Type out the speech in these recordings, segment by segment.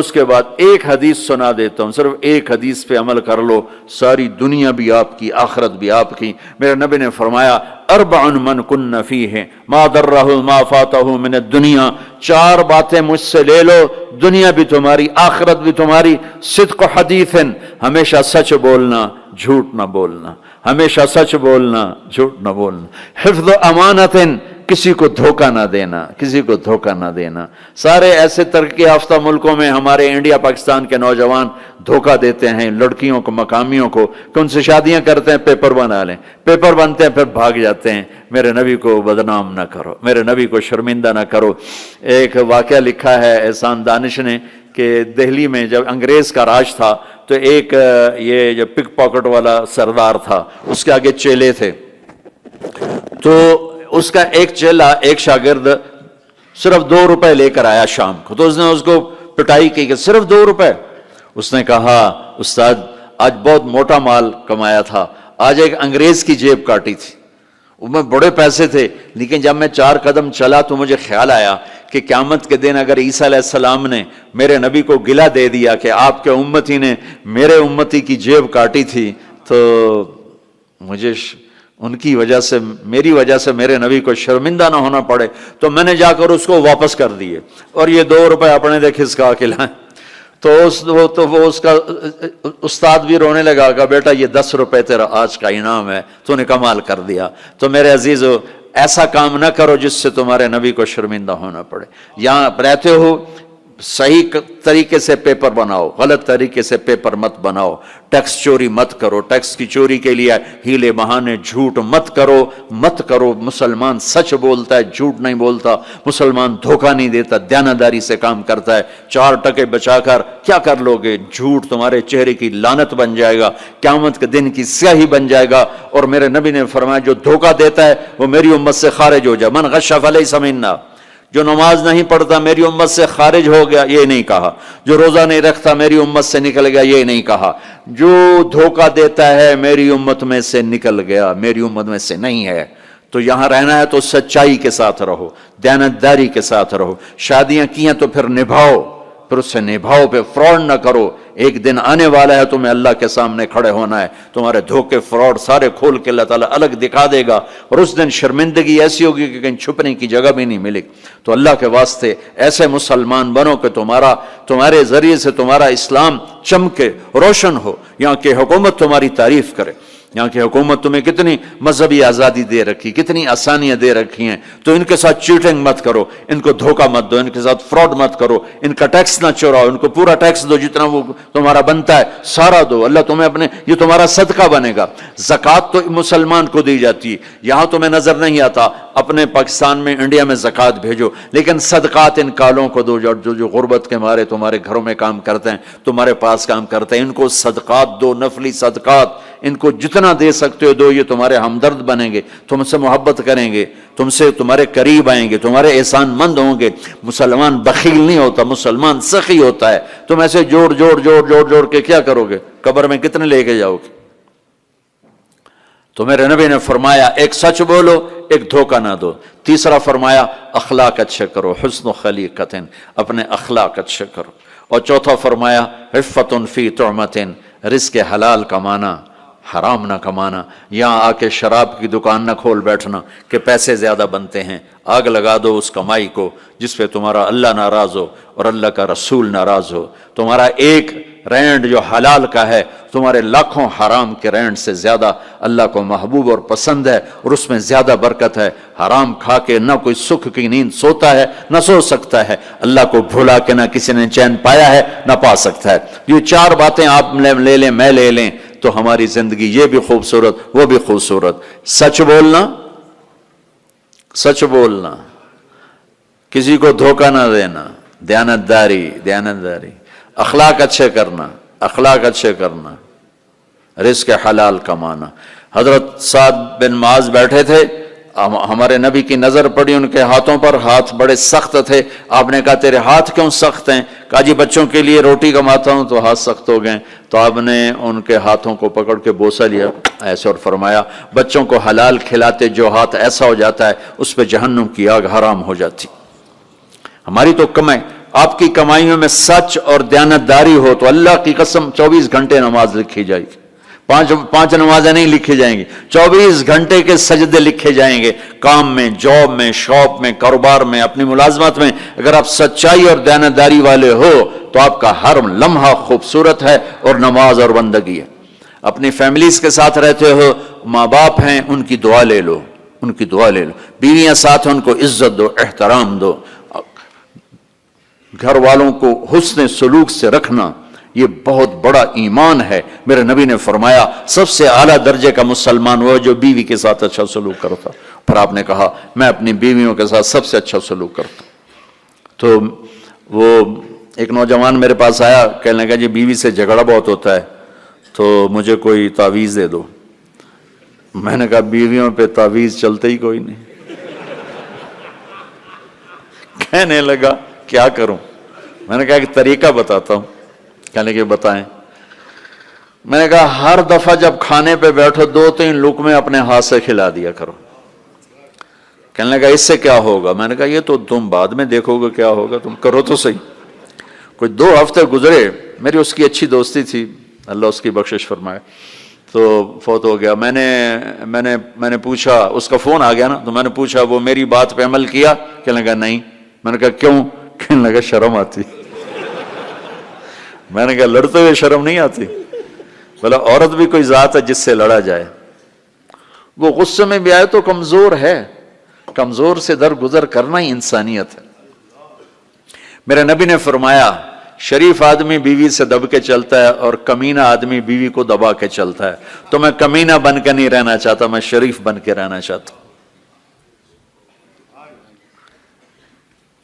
اس کے بعد ایک حدیث سنا دیتا ہوں، صرف ایک حدیث پہ عمل کر لو، ساری دنیا بھی آپ کی، آخرت بھی آپ کی۔ میرے نبی نے فرمایا اربع من کن فیہ ما ضرہ ما فاتہ من الدنیا، چار باتیں مجھ سے لے لو، دنیا بھی تمہاری، آخرت بھی تمہاری۔ صدق حدیث، ہمیشہ سچ بولنا، جھوٹ نہ بولنا، ہمیشہ سچ بولنا، جھوٹ نہ بولنا۔ حفظ امانت، کسی کو دھوکہ نہ دینا، کسی کو دھوکہ نہ دینا۔ سارے ایسے ترقی یافتہ ملکوں میں ہمارے انڈیا پاکستان کے نوجوان دھوکہ دیتے ہیں لڑکیوں کو، مقامیوں کو، کہ ان سے شادیاں کرتے ہیں، پیپر بنا لیں، پیپر بنتے ہیں پھر بھاگ جاتے ہیں۔ میرے نبی کو بدنام نہ کرو، میرے نبی کو شرمندہ نہ کرو۔ ایک واقعہ لکھا ہے احسان دانش نے کہ دہلی میں جب انگریز کا راج تھا تو ایک یہ جو پک پاکٹ والا سردار تھا، اس کے آگے چیلے تھے، تو اس کا ایک چیلا، ایک شاگرد صرف 2 روپے لے کر آیا شام کو، تو اس نے اس کو پٹائی کی کہ صرف 2 روپے۔ اس نے کہا استاد آج بہت موٹا مال کمایا تھا، آج ایک انگریز کی جیب کاٹی تھی، ان میں بڑے پیسے تھے، لیکن جب میں 4 قدم چلا تو مجھے خیال آیا کہ قیامت کے دن اگر عیسیٰ علیہ السلام نے میرے نبی کو گلہ دے دیا کہ آپ کے امتی نے میرے امتی کی جیب کاٹی تھی، تو مجھے ان کی وجہ سے، میری وجہ سے میرے نبی کو شرمندہ نہ ہونا پڑے، تو میں نے جا کر اس کو واپس کر دیے اور یہ 2 روپے اپنے دے کھسکا کے لائیں۔ تو وہ اس کا استاد بھی رونے لگا کہ بیٹا یہ 10 روپے تیرا آج کا انعام ہے، تو نے کمال کر دیا۔ تو میرے عزیزو، ایسا کام نہ کرو جس سے تمہارے نبی کو شرمندہ ہونا پڑے۔ یہاں رہتے ہو صحیح طریقے سے پیپر بناؤ، غلط طریقے سے پیپر مت بناؤ، ٹیکس چوری مت کرو، ٹیکس کی چوری کے لیے ہیلے بہانے جھوٹ مت کرو۔ مسلمان سچ بولتا ہے، جھوٹ نہیں بولتا، مسلمان دھوکہ نہیں دیتا، دیانتداری سے کام کرتا ہے۔ 4 ٹکے بچا کر کیا کر لو گے؟ جھوٹ تمہارے چہرے کی لعنت بن جائے گا، قیامت کے دن کی سیاہی بن جائے گا۔ اور میرے نبی نے فرمایا جو دھوکہ دیتا ہے وہ میری امت سے خارج ہو جائے، من غش فلیس منا، جو نماز نہیں پڑھتا میری امت سے خارج ہو گیا، یہ نہیں کہا۔ جو روزہ نہیں رکھتا میری امت سے نکل گیا، یہ نہیں کہا۔ جو دھوکہ دیتا ہے میری امت میں سے نکل گیا، میری امت میں سے نہیں ہے۔ تو یہاں رہنا ہے تو سچائی کے ساتھ رہو، دیانتداری کے ساتھ رہو۔ شادیاں کی ہیں تو پھر نبھاؤ، پھر اس سے نبھاؤ، پہ فراڈ نہ کرو۔ ایک دن آنے والا ہے تمہیں اللہ کے سامنے کھڑے ہونا ہے، تمہارے دھوکے فراڈ سارے کھول کے اللہ تعالیٰ الگ دکھا دے گا، اور اس دن شرمندگی ایسی ہوگی کہ کہیں چھپنے کی جگہ بھی نہیں ملے۔ تو اللہ کے واسطے ایسے مسلمان بنو کہ تمہارے ذریعے سے تمہارا اسلام چمکے، روشن ہو، یہاں کی حکومت تمہاری تعریف کرے۔ یہاں کی حکومت تمہیں کتنی مذہبی آزادی دے رکھی، کتنی آسانیاں دے رکھی ہیں، تو ان کے ساتھ چیٹنگ مت کرو، ان کو دھوکہ مت دو، ان کے ساتھ فراڈ مت کرو، ان کا ٹیکس نہ چوراؤ، ان کو پورا ٹیکس دو، جتنا وہ تمہارا بنتا ہے سارا دو، اللہ تمہیں یہ تمہارا صدقہ بنے گا۔ زکوٰۃ تو مسلمان کو دی جاتی ہے، یہاں تمہیں نظر نہیں آتا، اپنے پاکستان میں، انڈیا میں زکوٰۃ بھیجو، لیکن صدقات ان کالوں کو دو جو غربت کے مارے تمہارے گھروں میں کام کرتے ہیں، تمہارے پاس کام کرتے ہیں، ان کو صدقات دو، نفلی صدقات، ان کو جتنا دے سکتے ہو دو، یہ تمہارے ہمدرد بنیں گے، تم سے محبت کریں گے، تم سے تمہارے قریب آئیں گے، تمہارے احسان مند ہوں گے۔ مسلمان بخیل نہیں ہوتا، مسلمان سخی ہوتا ہے۔ تم ایسے جوڑ کے کیا کرو گے؟ قبر میں کتنے لے کے جاؤ گے؟ تو میرے نبی نے فرمایا ایک سچ بولو، ایک دھوکہ نہ دو۔ تیسرا فرمایا اخلاق اچھے کرو، حسن خلیقت، اپنے اخلاق اچھے کرو۔ اور چوتھا فرمایا عفت فی طعمت، رزق حلال کمانا، حرام نہ کمانا۔ یہاں آ کے شراب کی دکان نہ کھول بیٹھنا کہ پیسے زیادہ بنتے ہیں، آگ لگا دو اس کمائی کو جس پہ تمہارا اللہ ناراض ہو اور اللہ کا رسول ناراض ہو۔ تمہارا ایک رینڈ جو حلال کا ہے تمہارے لاکھوں حرام کے رینڈ سے زیادہ اللہ کو محبوب اور پسند ہے، اور اس میں زیادہ برکت ہے۔ حرام کھا کے نہ کوئی سکھ کی نیند سوتا ہے، نہ سو سکتا ہے، اللہ کو بھولا کے نہ کسی نے چین پایا ہے، نہ پا سکتا ہے۔ یہ 4 باتیں آپ لے لیں، میں لے لیں، تو ہماری زندگی یہ بھی خوبصورت، وہ بھی خوبصورت۔ سچ بولنا، کسی کو دھوکہ نہ دینا، دیانتداری، اخلاق اچھے کرنا، رزق حلال کمانا۔ حضرت سعد بن معاذ بیٹھے تھے، ہمارے نبی کی نظر پڑی ان کے ہاتھوں پر، ہاتھ بڑے سخت تھے۔ آپ نے کہا تیرے ہاتھ کیوں سخت ہیں؟ کہا جی بچوں کے لیے روٹی کماتا ہوں تو ہاتھ سخت ہو گئے۔ تو آپ نے ان کے ہاتھوں کو پکڑ کے بوسہ لیا ایسے اور فرمایا بچوں کو حلال کھلاتے جو ہاتھ ایسا ہو جاتا ہے اس پہ جہنم کی آگ حرام ہو جاتی۔ ہماری تو آپ کی کمائیوں میں سچ اور دیانتداری ہو تو اللہ کی قسم 24 گھنٹے نماز لکھی جائے گی. پانچ نمازیں نہیں لکھی جائیں گی، 24 گھنٹے کے سجدے لکھے جائیں گے. کام میں، جاب میں، شاپ میں، کاروبار میں، اپنی ملازمت میں اگر آپ سچائی اور دیانتداری والے ہو تو آپ کا ہر لمحہ خوبصورت ہے اور نماز اور بندگی ہے. اپنی فیملیز کے ساتھ رہتے ہو، ماں باپ ہیں ان کی دعا لے لو، ان کی دعا لے لو. بیویاں ساتھ ہیں ان کو عزت دو، احترام دو. گھر والوں کو حسن سلوک سے رکھنا یہ بہت بڑا ایمان ہے. میرے نبی نے فرمایا سب سے اعلیٰ درجے کا مسلمان وہ جو بیوی کے ساتھ اچھا سلوک کرتا. پھر آپ نے کہا میں اپنی بیویوں کے ساتھ سب سے اچھا سلوک کرتا. تو وہ ایک نوجوان میرے پاس آیا، کہنے لگا جی بیوی سے جھگڑا بہت ہوتا ہے تو مجھے کوئی تعویذ دے دو. میں نے کہا بیویوں پہ تعویذ چلتے ہی کوئی نہیں. کہنے لگا کیا کروں؟ میں نے کہا ایک طریقہ بتاتا ہوں. کہنے لگے بتائیں. میں نے کہا ہر دفعہ جب کھانے پہ بیٹھو 2-3 لقمے اپنے ہاتھ سے کھلا دیا کرو. کہنے لگا اس سے کیا ہوگا؟ میں نے کہا یہ تو تم بعد میں دیکھو گے کیا ہوگا، تم کرو تو صحیح. کوئی 2 ہفتے گزرے، میری اس کی اچھی دوستی تھی، اللہ اس کی بخشش فرمائے، تو فوت ہو گیا. میں نے پوچھا، اس کا فون آ گیا نا، تو میں نے پوچھا وہ میری بات پہ عمل کیا؟ کہنے لگا نہیں. میں نے کہا کیوں؟ کہنے لگا شرم آتی. میں نے کہا لڑتے ہوئے شرم نہیں آتی؟ بولا عورت بھی کوئی ذات ہے جس سے لڑا جائے. وہ غصے میں بھی آئے تو کمزور ہے، کمزور سے درگزر کرنا ہی انسانیت ہے. میرے نبی نے فرمایا شریف آدمی بیوی سے دب کے چلتا ہے اور کمینہ آدمی بیوی کو دبا کے چلتا ہے. تو میں کمینہ بن کے نہیں رہنا چاہتا، میں شریف بن کے رہنا چاہتا ہوں.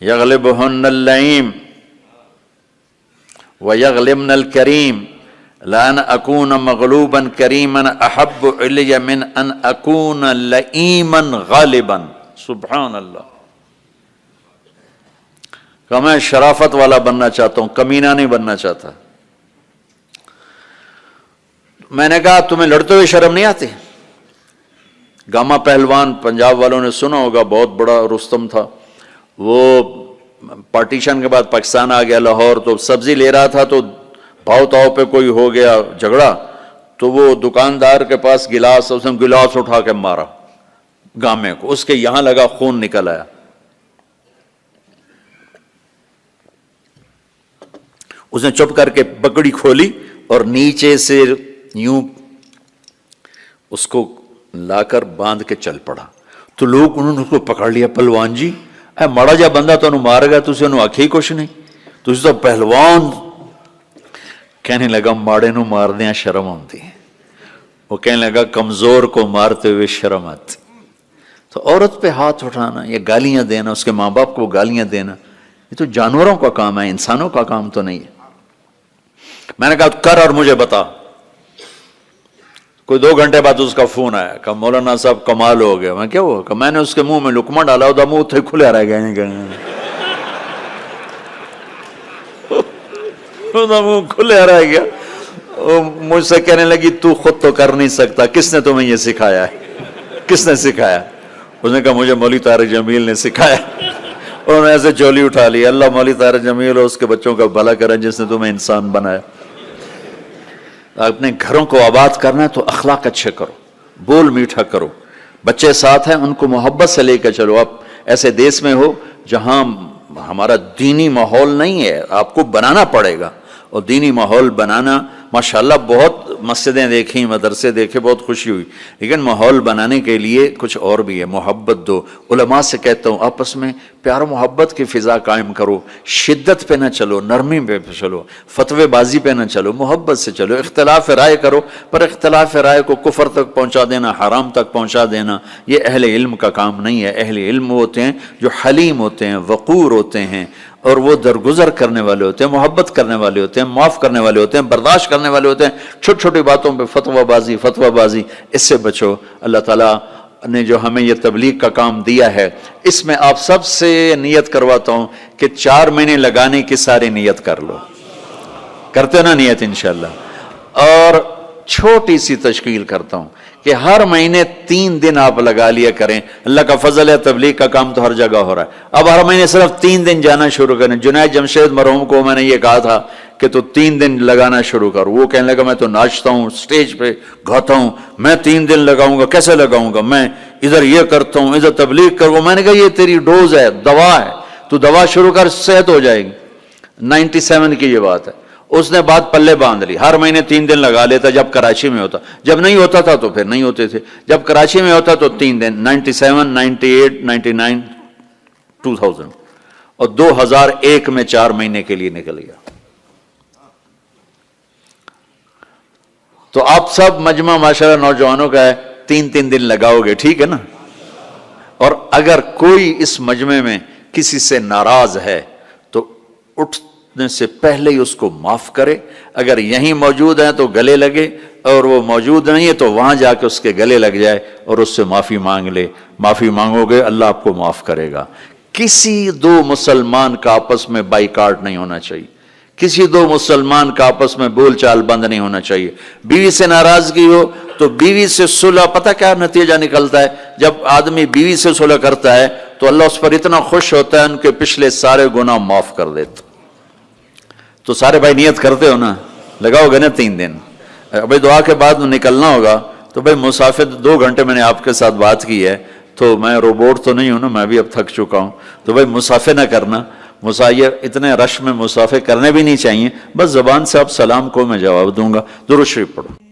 یغلبہن اللئیم ویغلبن الکریم لان اکون مغلوبا کریما احب علی من ان اکون لئیما غالبا. سبحان اللہ. کہ میں شرافت والا بننا چاہتا ہوں، کمینہ نہیں بننا چاہتا. میں نے کہا تمہیں لڑتے ہوئے شرم نہیں آتی؟ گاما پہلوان پنجاب والوں نے سنا ہوگا، بہت بڑا رستم تھا. وہ پارٹیشن کے بعد پاکستان آ گیا لاہور، تو سبزی لے رہا تھا تو بھاؤ تاؤ پہ کوئی ہو گیا جھگڑا، تو وہ دکاندار کے پاس گلاس، اس نے گلاس اٹھا کے مارا گامے کو، اس کے یہاں لگا، خون نکل آیا. اس نے چپ کر کے پگڑی کھولی اور نیچے سے یوں اس کو لا کر باندھ کے چل پڑا. تو لوگ انہوں نے اس کو پکڑ لیا، پہلوان جی اے ماڑا جا بندہ تو انہوں مار گیا، تُسے انہوں آکھی کچھ نہیں، تُسے تو پہلوان. کہنے لگا ماڑے نو مار دیا شرم آتی ہے. وہ کہنے لگا کمزور کو مارتے ہوئے شرم آتی. تو عورت پہ ہاتھ اٹھانا یا گالیاں دینا، اس کے ماں باپ کو گالیاں دینا، یہ تو جانوروں کا کام ہے، انسانوں کا کام تو نہیں ہے. میں نے کہا کر اور مجھے بتا. کوئی 2 گھنٹے بعد اس کا فون آیا کہ مولانا صاحب کمال ہو گیا. میں کیا ہوا؟ کہ میں نے اس کے منہ میں لقمہ ڈالا، وہ منہ تھے کھلے رہ گئے، منہ کھلے رہ گیا. مجھ سے کہنے لگی تو خود تو کر نہیں سکتا، کس نے تمہیں یہ سکھایا ہے؟ کس نے سکھایا؟ اس نے کہا مجھے مولوی طارق جمیل نے سکھایا. انہوں نے ایسے چولی اٹھا لی. اللہ مولوی طارق جمیل اور اس کے بچوں کا بھلا کرے جس نے تمہیں انسان بنایا. اپنے گھروں کو آباد کرنا ہے تو اخلاق اچھے کرو، بول میٹھا کرو. بچے ساتھ ہیں ان کو محبت سے لے کر چلو. آپ ایسے دیس میں ہو جہاں ہمارا دینی ماحول نہیں ہے، آپ کو بنانا پڑے گا. اور دینی ماحول بنانا ماشاءاللہ بہت مسجدیں دیکھیں، مدرسے دیکھے، بہت خوشی ہوئی، لیکن ماحول بنانے کے لیے کچھ اور بھی ہے. محبت دو. علماء سے کہتا ہوں آپس میں پیار و محبت کی فضا قائم کرو. شدت پہ نہ چلو، نرمی پہ چلو، فتوے بازی پہ نہ چلو، محبت سے چلو. اختلاف رائے کرو، پر اختلاف رائے کو کفر تک پہنچا دینا، حرام تک پہنچا دینا، یہ اہل علم کا کام نہیں ہے. اہل علم ہوتے ہیں جو حلیم ہوتے ہیں، وقور ہوتے ہیں، اور وہ درگزر کرنے والے ہوتے ہیں، محبت کرنے والے ہوتے ہیں، معاف کرنے والے ہوتے ہیں، برداشت کرنے والے ہوتے ہیں. چھوٹی چھوٹی باتوں پہ فتوہ بازی اس سے بچو. اللہ تعالیٰ نے جو ہمیں یہ تبلیغ کا کام دیا ہے، اس میں آپ سب سے نیت کرواتا ہوں کہ 4 مہینے لگانے کی ساری نیت کر لو. کرتے نا نیت انشاءاللہ. اور چھوٹی سی تشکیل کرتا ہوں کہ ہر مہینے 3 دن آپ لگا لیا کریں. اللہ کا فضل ہے، تبلیغ کا کام تو ہر جگہ ہو رہا ہے. اب ہر مہینے صرف 3 دن جانا شروع کریں. جنید جمشید مرحوم کو میں نے یہ کہا تھا کہ تو 3 دن لگانا شروع کر. وہ کہنے لگا میں تو ناچتا ہوں، سٹیج پہ گاتا ہوں، میں 3 دن لگاؤں گا. کیسے لگاؤں گا؟ میں ادھر یہ کرتا ہوں، ادھر تبلیغ کروں. میں نے کہا یہ تیری ڈوز ہے، دوا ہے، تو دوا شروع کر، صحت ہو جائے گی. 97 کی یہ بات ہے. اس نے بات پلے باندھ لی. ہر مہینے 3 دن لگا لیتا جب کراچی میں ہوتا. جب نہیں ہوتا تھا تو پھر نہیں ہوتے تھے. جب کراچی میں ہوتا تو 3 دن. 97 98 99 2000 اور 2001 میں 4 مہینے کے لیے نکل گیا. تو آپ سب مجمع ماشاءاللہ نوجوانوں کا ہے، 3 دن لگاؤ گے، ٹھیک ہے نا؟ اور اگر کوئی اس مجمع میں کسی سے ناراض ہے تو اٹھنے سے پہلے ہی اس کو معاف کرے. اگر یہیں موجود ہیں تو گلے لگے، اور وہ موجود نہیں ہے تو وہاں جا کے اس کے گلے لگ جائے اور اس سے معافی مانگ لے. معافی مانگو گے اللہ آپ کو معاف کرے گا. کسی 2 مسلمان کا آپس میں بائیکاٹ نہیں ہونا چاہیے. کسی 2 مسلمان کا آپس میں بول چال بند نہیں ہونا چاہیے. بیوی سے ناراضگی ہو تو بیوی سے صلح. پتہ کیا نتیجہ نکلتا ہے؟ جب آدمی بیوی سے صلح کرتا ہے تو اللہ اس پر اتنا خوش ہوتا ہے ان کے پچھلے سارے گناہ معاف کر دیتا. تو سارے بھائی نیت کرتے ہو نا؟ لگاؤ گے نا 3 دن. بھائی دعا کے بعد نکلنا ہوگا تو بھائی مسافر 2 گھنٹے میں نے آپ کے ساتھ بات کی ہے تو میں روبوٹ تو نہیں ہوں نا، میں بھی اب تھک چکا ہوں. تو بھائی مسافر نہ کرنا. مسافر اتنے رش میں مسافر کرنے بھی نہیں چاہیے. بس زبان سے آپ سلام کو میں جواب دوں گا. درود شریف پڑھو.